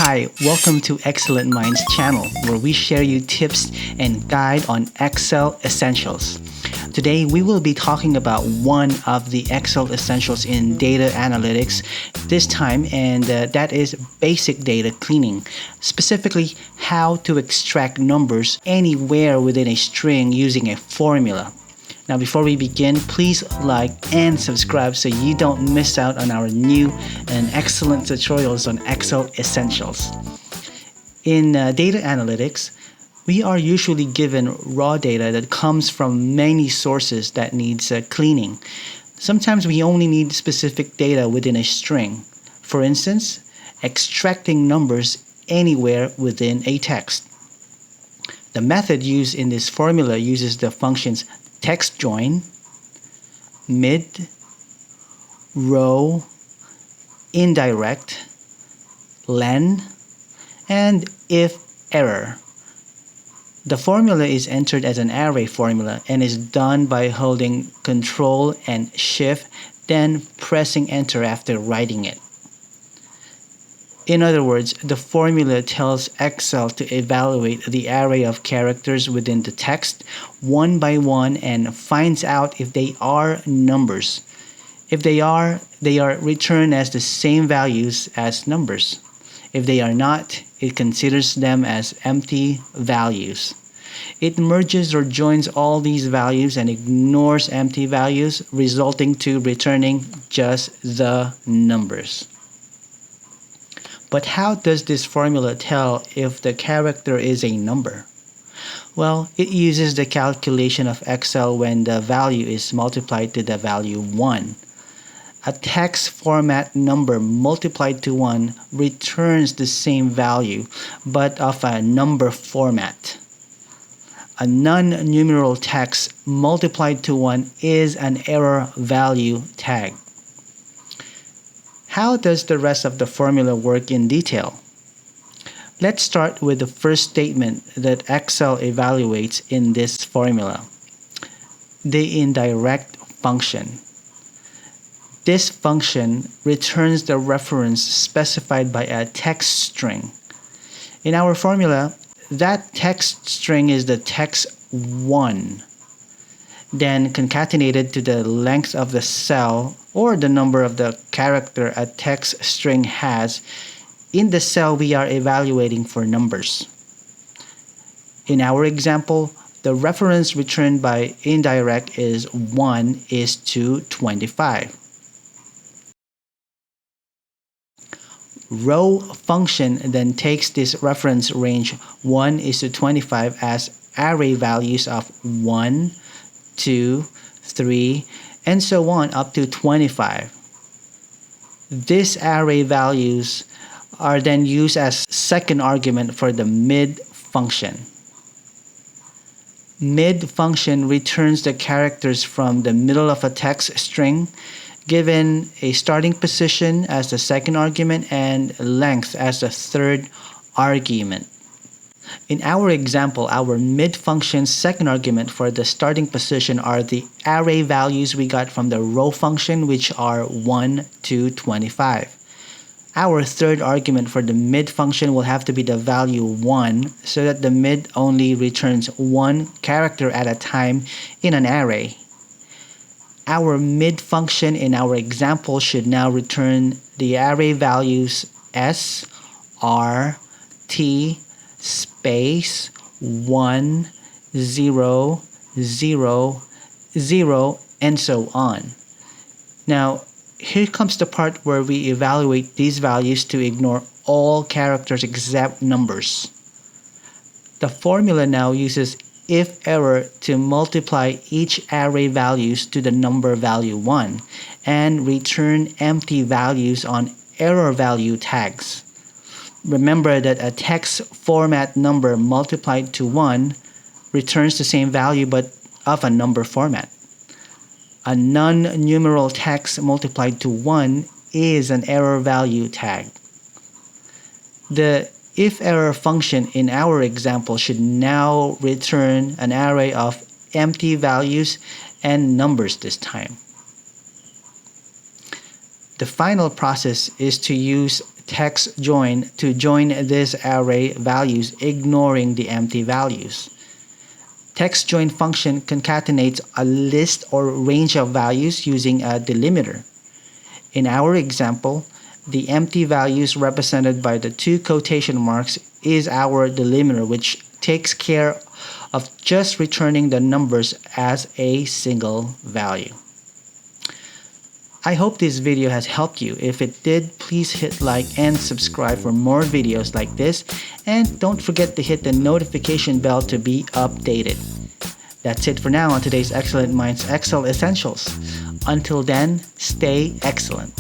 Hi, welcome to Excellent Minds channel, where we share you tips and guide on Excel essentials. Today, we will be talking about one of the Excel essentials in data analytics this time, and that is basic data cleaning. Specifically, how to extract numbers anywhere within a string using a formula. Now, before we begin, please like and subscribe so you don't miss out on our new and excellent tutorials on Excel essentials. In data analytics, we are usually given raw data that comes from many sources that needs cleaning. Sometimes we only need specific data within a string. For instance, extracting numbers anywhere within a text. The method used in this formula uses the functions text join, mid, row, indirect, len, and if error. The formula is entered as an array formula and is done by holding Ctrl and Shift, then pressing Enter after writing it. In other words, the formula tells Excel to evaluate the array of characters within the text one by one and finds out if they are numbers. If they are returned as the same values as numbers. If they are not, it considers them as empty values. It merges or joins all these values and ignores empty values, resulting to returning just the numbers. But how does this formula tell if the character is a number? Well, it uses the calculation of Excel when the value is multiplied to the value 1. A text format number multiplied to 1 returns the same value, but of a number format. A non-numeral text multiplied to 1 is an error value tag. How does the rest of the formula work in detail? Let's start with the first statement that Excel evaluates in this formula. The indirect function. This function returns the reference specified by a text string. In our formula, that text string is the text 1, then concatenated to the length of the cell or the number of the character a text string has in the cell we are evaluating for numbers. In our example, the reference returned by indirect is 1 is to 25. Row function then takes this reference range 1 is to 25 as array values of 1, 2, 3, and so on up to 25. These array values are then used as second argument for the mid function. Mid function returns the characters from the middle of a text string, given a starting position as the second argument and length as the third argument. In our example, our mid function's second argument for the starting position are the array values we got from the row function, which are 1 to 25. Our third argument for the mid function will have to be the value 1, so that the mid only returns one character at a time in an array. Our mid function in our example should now return the array values S, R, T, space 1, 0, 0, 0, and so on. Now, here comes the part where we evaluate these values to ignore all characters except numbers. The formula now uses if error to multiply each array values to the number value 1 and return empty values on error value tags. Remember that a text format number multiplied to 1 returns the same value but of a number format. A non-numeral text multiplied to 1 is an error value tag. The if error function in our example should now return an array of empty values and numbers this time. The final process is to use text join to join this array values, ignoring the empty values. Text join function concatenates a list or range of values using a delimiter. In our example, the empty values represented by the two quotation marks is our delimiter, which takes care of just returning the numbers as a single value. I hope this video has helped you. If it did, please hit like and subscribe for more videos like this, and don't forget to hit the notification bell to be updated. That's it for now on today's Excellent Minds Excel Essentials. Until then, stay excellent.